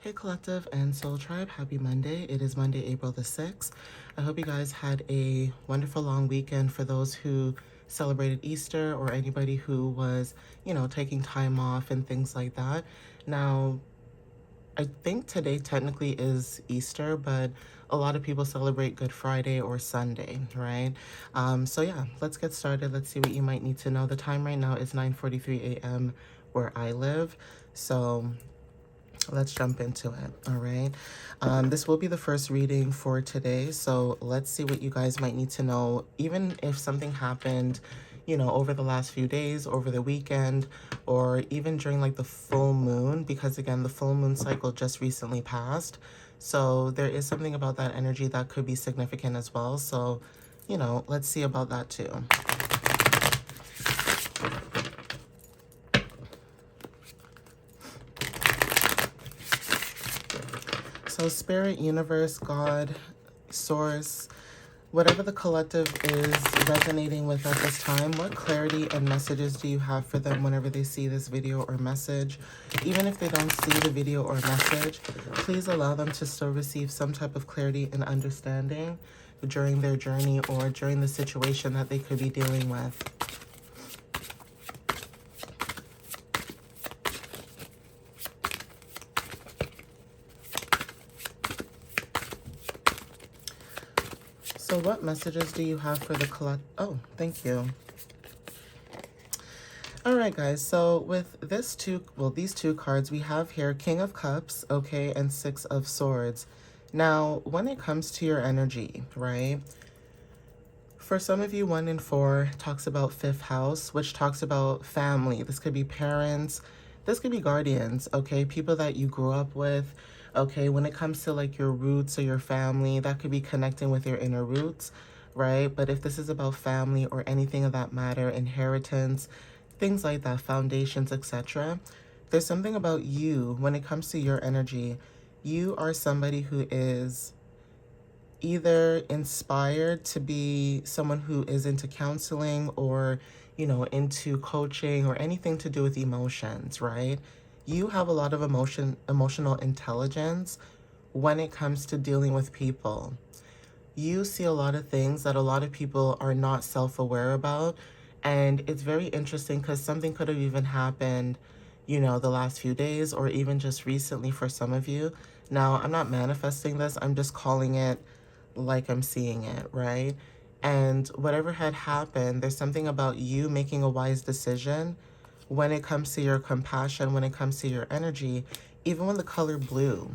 Hey Collective and Soul Tribe, happy Monday. It is Monday, April the 6th. I hope you guys had a wonderful long weekend for those who celebrated Easter or anybody who was, taking time off and things like that. Now, I think today technically is Easter, but a lot of people celebrate Good Friday or Sunday, right? So yeah, let's get started. Let's see what you might need to know. The time right now is 9:43 a.m. where I live. So let's jump into it. All right. This will be the first reading for today. So let's see what you guys might need to know, even if something happened, over the last few days, over the weekend, or even during like the full moon, because again, the full moon cycle just recently passed. So there is something about that energy that could be significant as well. So, let's see about that too. So Spirit, Universe, God, Source, whatever the collective is resonating with at this time, what clarity and messages do you have for them whenever they see this video or message? Even if they don't see the video or message, please allow them to still receive some type of clarity and understanding during their journey or during the situation that they could be dealing with. So what messages do you have for the collect? Oh, thank you. All right, guys. So with these two cards we have here, King of Cups, okay, and Six of Swords. Now, when it comes to your energy, right? For some of you, 1 and 4 talks about 5th house, which talks about family. This could be parents. This could be guardians, okay? People that you grew up with, okay? When it comes to like your roots or your family, that could be connecting with your inner roots, right? But if this is about family or anything of that matter, inheritance, things like that, foundations, etc., there's something about you when it comes to your energy. You are somebody who is either inspired to be someone who is into counseling or, into coaching or anything to do with emotions, right? You have a lot of emotional intelligence when it comes to dealing with people. You see a lot of things that a lot of people are not self-aware about. And it's very interesting because something could have even happened, the last few days or even just recently for some of you. Now, I'm not manifesting this. I'm just calling it like I'm seeing it, right? And whatever had happened, there's something about you making a wise decision when it comes to your compassion, when it comes to your energy, even with the color blue,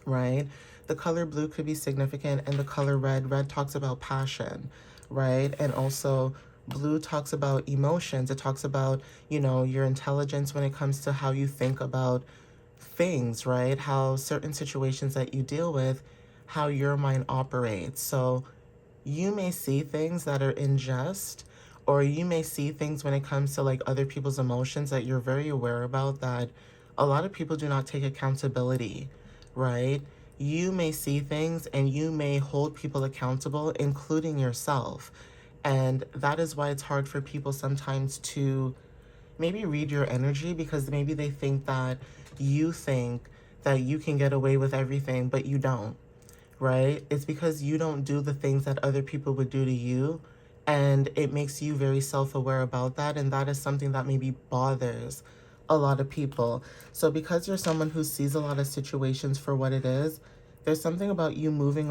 right? The color blue could be significant, and the color red talks about passion, right? And also blue talks about emotions. It talks about, your intelligence when it comes to how you think about things, right? How certain situations that you deal with, how your mind operates. So you may see things that are unjust, or you may see things when it comes to like other people's emotions that you're very aware about that a lot of people do not take accountability, right? You may see things and you may hold people accountable, including yourself. And that is why it's hard for people sometimes to maybe read your energy, because maybe they think that you can get away with everything, but you don't, right? It's because you don't do the things that other people would do to you. And it makes you very self-aware about that. And that is something that maybe bothers a lot of people. So because you're someone who sees a lot of situations for what it is, there's something about you moving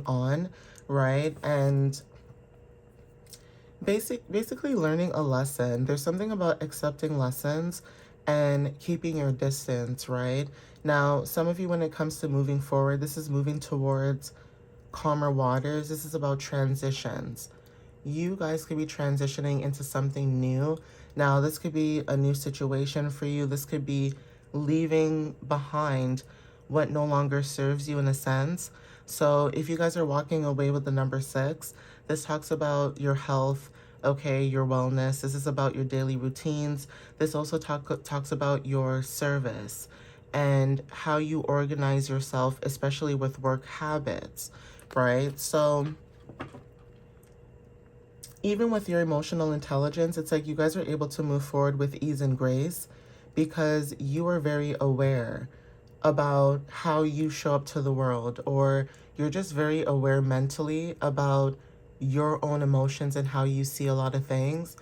on, right? And basically learning a lesson. There's something about accepting lessons and keeping your distance, right? Now, some of you, when it comes to moving forward, this is moving towards calmer waters. This is about transitions. You guys could be transitioning into something new. Now, this could be a new situation for you. This could be leaving behind what no longer serves you in a sense. So if you guys are walking away with the number 6, this talks about your health, okay, your wellness. This is about your daily routines. This also talks about your service and how you organize yourself, especially with work habits, right? So even with your emotional intelligence, it's like you guys are able to move forward with ease and grace because you are very aware about how you show up to the world, or you're just very aware mentally about your own emotions and how you see a lot of things.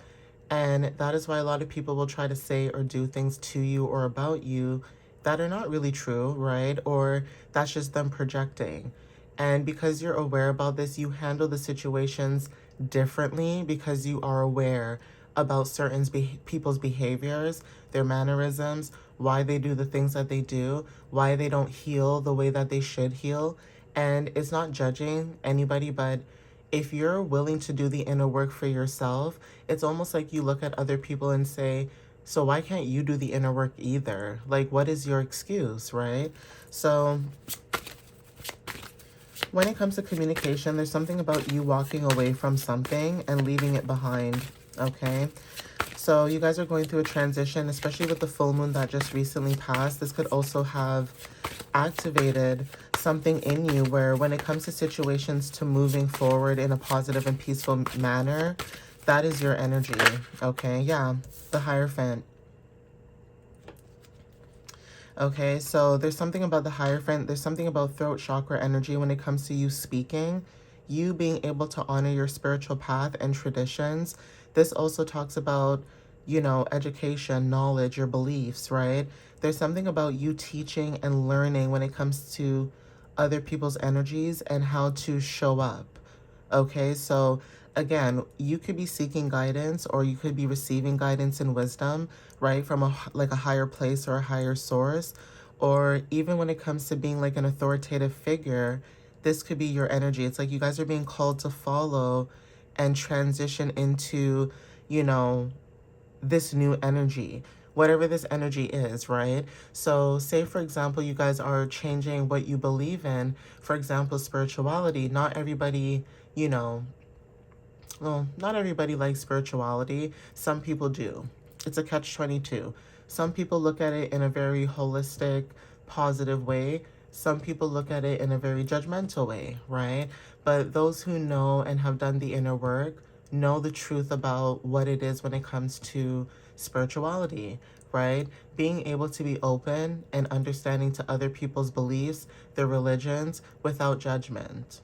And that is why a lot of people will try to say or do things to you or about you that are not really true, right? Or that's just them projecting. And because you're aware about this, you handle the situations differently because you are aware about certain people's behaviors, their mannerisms, why they do the things that they do, why they don't heal the way that they should heal. And it's not judging anybody, but if you're willing to do the inner work for yourself, it's almost like you look at other people and say, so why can't you do the inner work either? Like, what is your excuse, right? So when it comes to communication, there's something about you walking away from something and leaving it behind, okay? So you guys are going through a transition, especially with the full moon that just recently passed. This could also have activated something in you where when it comes to situations to moving forward in a positive and peaceful manner, that is your energy, okay? Yeah, the Hierophant. Okay, so there's something about the Hierophant. There's something about throat chakra energy when it comes to you speaking, you being able to honor your spiritual path and traditions. This also talks about, you know, education, knowledge, your beliefs, right? There's something about you teaching and learning when it comes to other people's energies and how to show up. Okay, so again, you could be seeking guidance or you could be receiving guidance and wisdom, right, from a higher place or a higher source. Or even when it comes to being like an authoritative figure, this could be your energy. It's like you guys are being called to follow and transition into, you know, this new energy, whatever this energy is, right? So say, for example, you guys are changing what you believe in. For example, spirituality. Not everybody, you know, well, not everybody likes spirituality. Some people do. It's a catch-22. Some people look at it in a very holistic, positive way. Some people look at it in a very judgmental way, right? But those who know and have done the inner work know the truth about what it is when it comes to spirituality, right? Being able to be open and understanding to other people's beliefs, their religions, without judgment.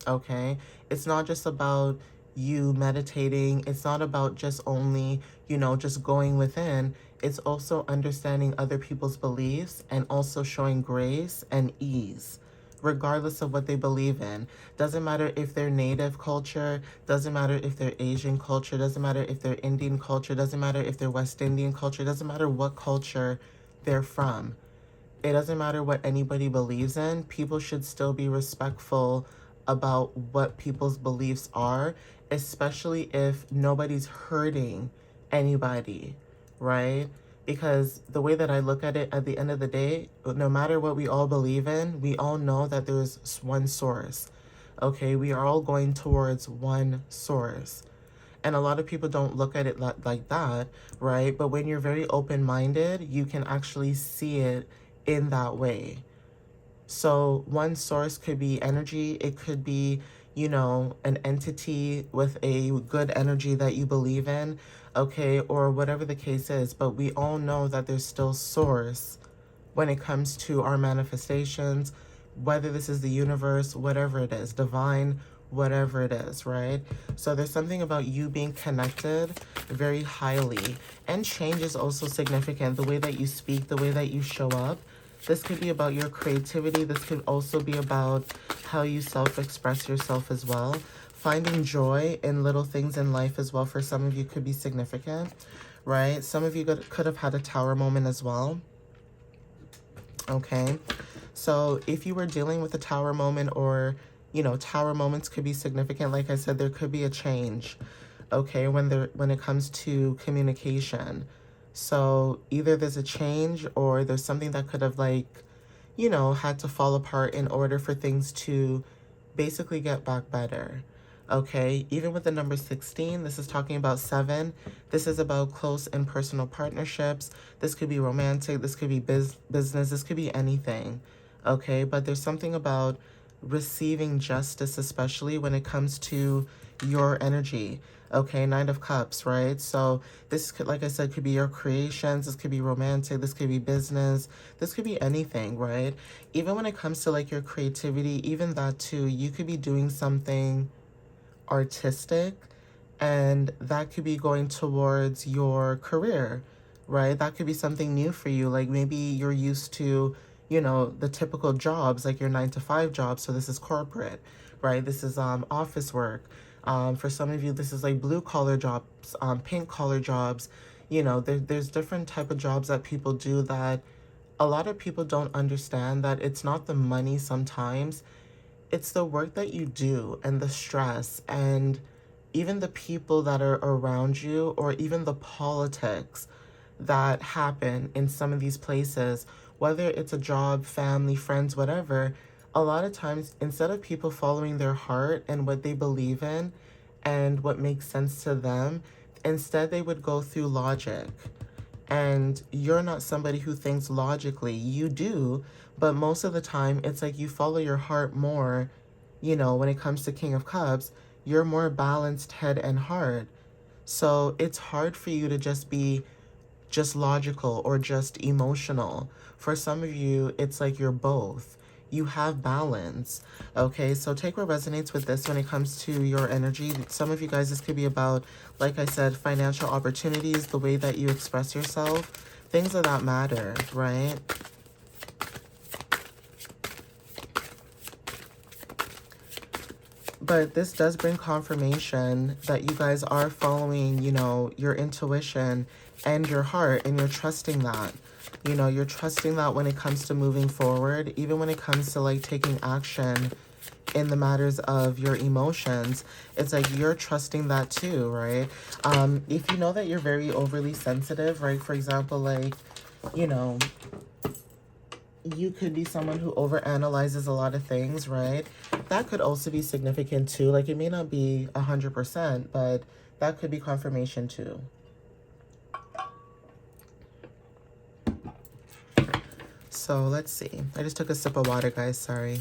Okay, it's not just about you meditating. It's not about just only, you know, just going within. It's also understanding other people's beliefs and also showing grace and ease regardless of what they believe in. Doesn't matter if they're native culture, doesn't matter if they're Asian culture, doesn't matter if they're Indian culture, doesn't matter if they're West Indian culture, doesn't matter what culture they're from. It doesn't matter what anybody believes in. People should still be respectful about what people's beliefs are, especially if nobody's hurting anybody, right? Because the way that I look at it, at the end of the day, no matter what we all believe in, we all know that there's one source. Okay, we are all going towards one source. And a lot of people don't look at it like that, right? But when you're very open-minded, you can actually see it in that way. So one source could be energy. It could be, you know, an entity with a good energy that you believe in, okay, or whatever the case is. But we all know that there's still source when it comes to our manifestations, whether this is the universe, whatever it is, divine, whatever it is, right? So there's something about you being connected very highly. And change is also significant. The way that you speak, the way that you show up. This could be about your creativity. This could also be about how you self-express yourself as well. Finding joy in little things in life as well for some of you could be significant, right? Some of you could have had a tower moment as well. Okay, so if you were dealing with a tower moment, or, you know, tower moments could be significant. Like I said, there could be a change, okay, when it comes to communication. So either there's a change or there's something that could have, like, you know, had to fall apart in order for things to basically get back better. Okay, even with the number 16, this is talking about 7. This is about close and personal partnerships. This could be romantic, this could be business, this could be anything. Okay, but there's something about receiving justice, especially when it comes to your energy. Okay, Nine of Cups, right? So this could, like I said, could be your creations. This could be romantic. This could be business. This could be anything, right? Even when it comes to like your creativity, even that too, you could be doing something artistic, and that could be going towards your career, right? That could be something new for you. Like maybe you're used to, you know, the typical jobs, like your 9 to 5 job. So this is corporate, right? This is office work. For some of you, this is like blue collar jobs, pink collar jobs. You know, there's different type of jobs that people do that a lot of people don't understand, that it's not the money sometimes, it's the work that you do and the stress and even the people that are around you, or even the politics that happen in some of these places, whether it's a job, family, friends, whatever. A lot of times, instead of people following their heart and what they believe in and what makes sense to them, instead they would go through logic. And you're not somebody who thinks logically. You do, but most of the time it's like you follow your heart more. You know, when it comes to King of Cups, you're more balanced head and heart. So it's hard for you to just be just logical or just emotional. For some of you, it's like you're both. You have balance. Okay, so take what resonates with this when it comes to your energy. Some of you guys, this could be about, like I said, financial opportunities, the way that you express yourself, things of that matter, right? But this does bring confirmation that you guys are following, you know, your intuition and your heart, and you're trusting that. You know, you're trusting that when it comes to moving forward, even when it comes to like taking action in the matters of your emotions, it's like you're trusting that too, right? If you know that you're very overly sensitive, right? For example, like, you know, you could be someone who overanalyzes a lot of things, right? That could also be significant too. Like it may not be 100%, but that could be confirmation too. So let's see. I just took a sip of water, guys. Sorry.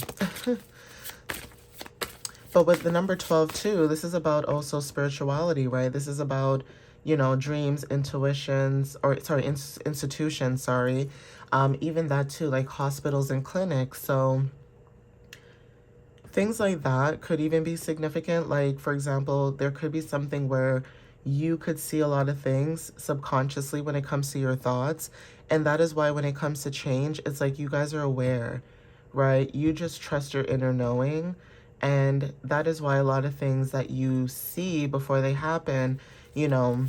But with the number 12 too, this is about also spirituality, right? This is about, you know, dreams, intuitions, or sorry, institutions, sorry. Even that too, like hospitals and clinics. So things like that could even be significant. Like, for example, there could be something where you could see a lot of things subconsciously when it comes to your thoughts. And that is why when it comes to change, it's like you guys are aware, right? You just trust your inner knowing. And that is why a lot of things that you see before they happen, you know,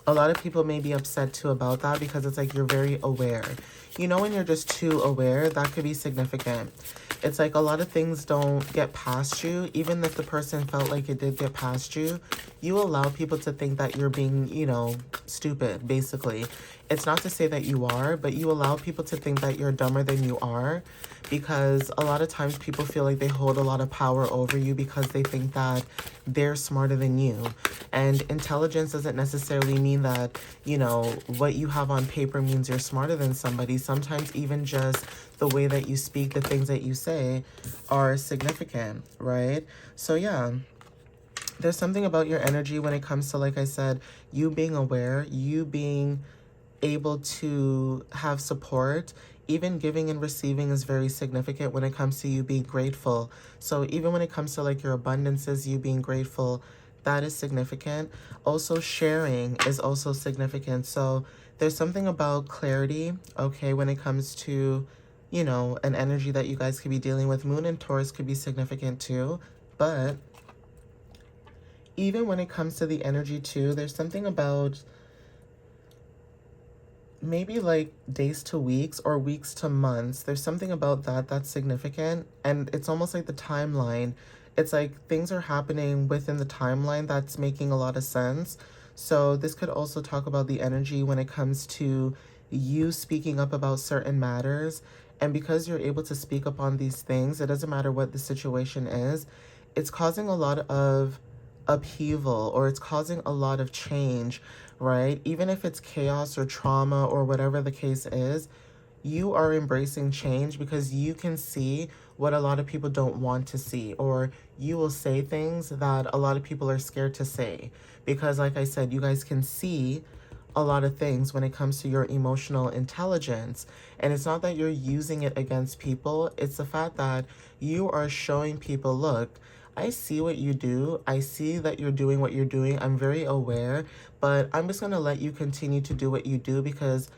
a lot of people may be upset too about that, because it's like you're very aware. You know, when you're just too aware, that could be significant. It's like a lot of things don't get past you. Even if the person felt like it did get past you, you allow people to think that you're being, you know, stupid, basically. It's not to say that you are, but you allow people to think that you're dumber than you are, because a lot of times people feel like they hold a lot of power over you because they think that they're smarter than you. And intelligence doesn't necessarily mean that, you know, what you have on paper means you're smarter than somebody. Sometimes even just the way that you speak, the things that you say are significant, right? So yeah, there's something about your energy when it comes to, like I said, you being aware, you being able to have support. Even giving and receiving is very significant when it comes to you being grateful. So even when it comes to like your abundances, you being grateful, that is significant. Also sharing is also significant. So there's something about clarity, okay, when it comes to, you know, an energy that you guys could be dealing with. Moon and Taurus could be significant too. But even when it comes to the energy too, there's something about maybe like days to weeks or weeks to months. There's something about that that's significant. And it's almost like the timeline. It's like things are happening within the timeline that's making a lot of sense. So this could also talk about the energy when it comes to you speaking up about certain matters. And because you're able to speak up on these things, it doesn't matter what the situation is, it's causing a lot of upheaval, or it's causing a lot of change, right? Even if it's chaos or trauma or whatever the case is, you are embracing change because you can see what a lot of people don't want to see, or you will say things that a lot of people are scared to say. Because, like I said, you guys can see a lot of things when it comes to your emotional intelligence. And it's not that you're using it against people, it's the fact that you are showing people, look, I see what you do. I see that you're doing what you're doing. I'm very aware, but I'm just going to let you continue to do what you do because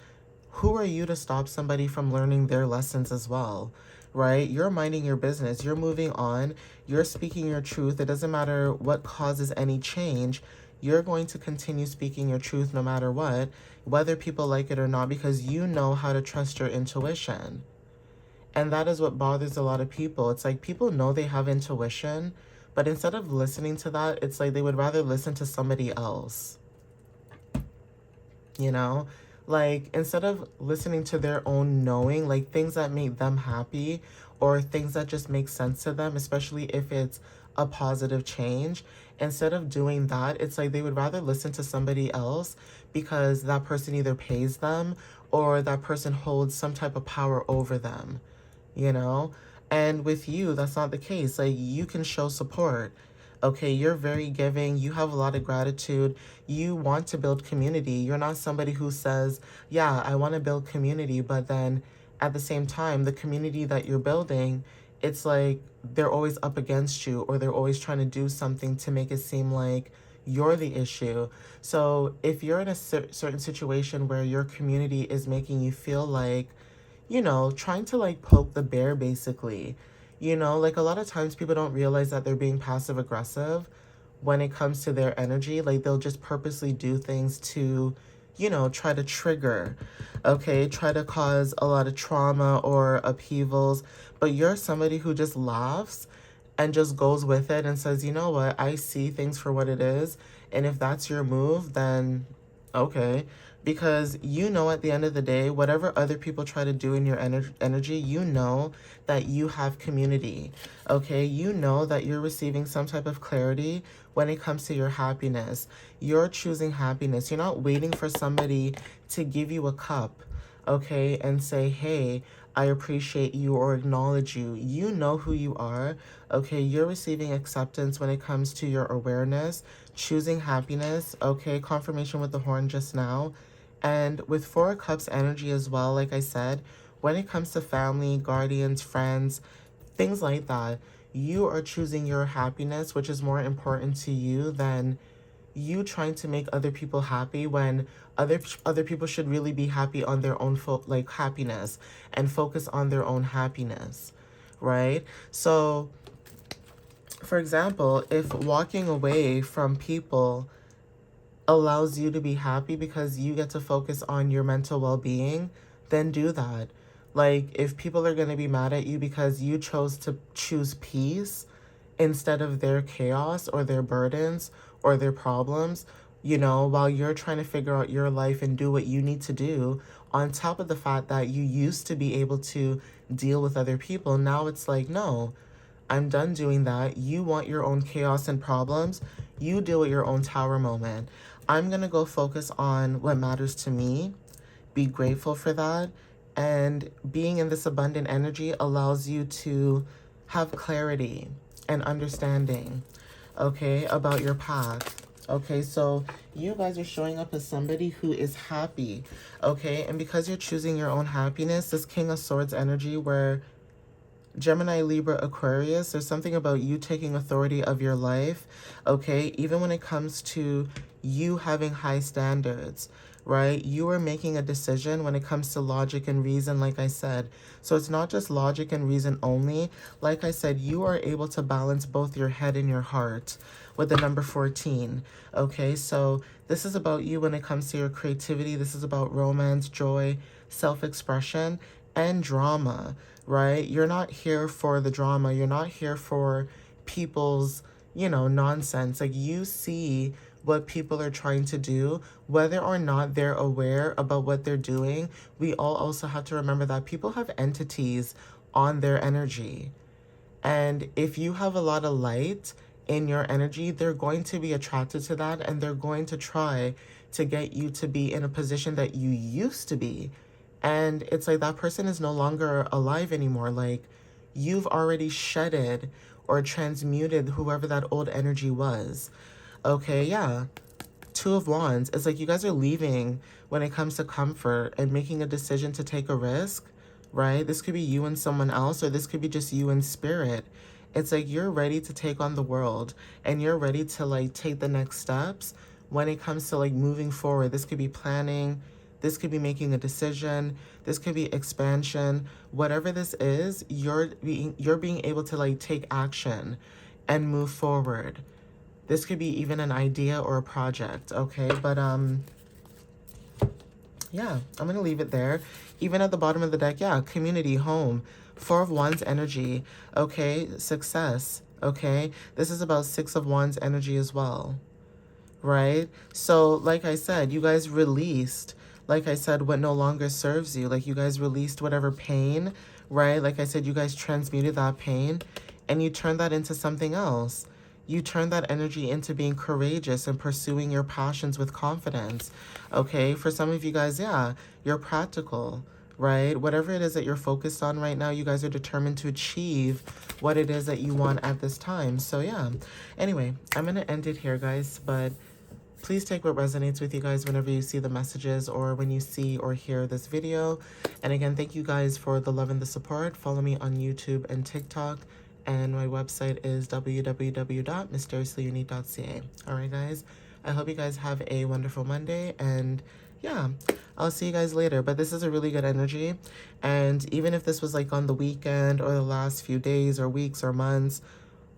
who are you to stop somebody from learning their lessons as well, right? You're minding your business. You're moving on. You're speaking your truth. It doesn't matter what causes any change. You're going to continue speaking your truth no matter what, whether people like it or not, because you know how to trust your intuition. And that is what bothers a lot of people. It's like people know they have intuition, but instead of listening to that, it's like they would rather listen to somebody else. You know, like instead of listening to their own knowing, like things that make them happy or things that just make sense to them, especially if it's a positive change, instead of doing that, it's like they would rather listen to somebody else because that person either pays them or that person holds some type of power over them, you know? And with you, that's not the case. Like, you can show support. Okay, you're very giving. You have a lot of gratitude. You want to build community. You're not somebody who says, yeah, I want to build community, but then at the same time, the community that you're building, it's like they're always up against you or they're always trying to do something to make it seem like you're the issue. So if you're in a certain situation where your community is making you feel like, trying to like poke the bear basically. Like a lot of times people don't realize that they're being passive aggressive when it comes to their energy. Like they'll just purposely do things to, try to trigger, okay, try to cause a lot of trauma or upheavals. But you're somebody who just laughs and just goes with it and says, you know what, I see things for what it is. And if that's your move, then okay. Because at the end of the day, whatever other people try to do in your energy, that you have community. Okay. You know that you're receiving some type of clarity when it comes to your happiness. You're choosing happiness. You're not waiting for somebody to give you a cup, okay, and say, hey, I appreciate you or acknowledge you. You know who you are. Okay, you're receiving acceptance when it comes to your awareness, choosing happiness. Okay, confirmation with the horn just now. And with Four of Cups energy as well, like I said, when it comes to family, guardians, friends, things like that, you are choosing your happiness, which is more important to you than you trying to make other people happy when other people should really be happy on their own happiness and focus on their own happiness, right? So for example, if walking away from people allows you to be happy because you get to focus on your mental well-being, then do that. Like if people are going to be mad at you because you chose to choose peace instead of their chaos or their burdens or their problems, while you're trying to figure out your life and do what you need to do, on top of the fact that you used to be able to deal with other people, now it's like, no, I'm done doing that. You want your own chaos and problems. You deal with your own tower moment. I'm going to go focus on what matters to me, be grateful for that. And being in this abundant energy allows you to have clarity and understanding, okay, about your path. Okay, so you guys are showing up as somebody who is happy, okay? And because you're choosing your own happiness, this King of Swords energy where Gemini, Libra, Aquarius, there's something about you taking authority of your life, okay? Even when it comes to you having high standards, right? You are making a decision when it comes to logic and reason, like I said. So it's not just logic and reason only. Like I said, you are able to balance both your head and your heart with the number 14, okay? So this is about you when it comes to your creativity. This is about romance, joy, self-expression, and drama, right? You're not here for the drama. You're not here for people's, nonsense. Like you see what people are trying to do, whether or not they're aware about what they're doing. We all also have to remember that people have entities on their energy. And if you have a lot of light in your energy, they're going to be attracted to that and they're going to try to get you to be in a position that you used to be. And it's like that person is no longer alive anymore. Like, you've already shedded or transmuted whoever that old energy was. Okay, yeah. Two of Wands. It's like you guys are leaving when it comes to comfort and making a decision to take a risk, right? This could be you and someone else, or this could be just you and spirit. It's like you're ready to take on the world and you're ready to like take the next steps when it comes to like moving forward. This could be planning. This could be making a decision. This could be expansion. Whatever this is, you're being able to like take action and move forward. This could be even an idea or a project, okay? But yeah, I'm going to leave it there. Even at the bottom of the deck, yeah, community, home, Four of Wands energy, okay? Success, okay? This is about Six of Wands energy as well, right? So like I said, you guys released, like I said, what no longer serves you. Like you guys released whatever pain, right? Like I said, you guys transmuted that pain and you turned that into something else. You turn that energy into being courageous and pursuing your passions with confidence, okay? For some of you guys, yeah, you're practical, right? Whatever it is that you're focused on right now, you guys are determined to achieve what it is that you want at this time. So yeah, anyway, I'm going to end it here, guys, but please take what resonates with you guys whenever you see the messages or when you see or hear this video. And again, thank you guys for the love and the support. Follow me on YouTube and TikTok. And my website is www.mysteriouslyunique.ca. All right, guys. I hope you guys have a wonderful Monday. And yeah, I'll see you guys later. But this is a really good energy. And even if this was like on the weekend or the last few days or weeks or months,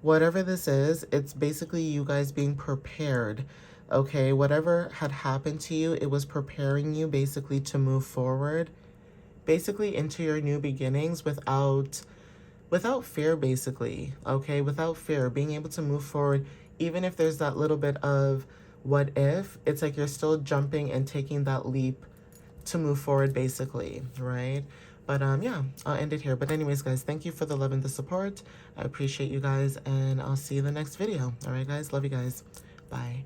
whatever this is, it's basically you guys being prepared. Okay, whatever had happened to you, it was preparing you basically to move forward, basically into your new beginnings without fear, basically. Okay, without fear, being able to move forward, even if there's that little bit of what if, it's like you're still jumping and taking that leap to move forward, basically, right? But yeah, I'll end it here. But anyways, guys, thank you for the love and the support. I appreciate you guys, and I'll see you in the next video. All right, guys, love you guys. Bye.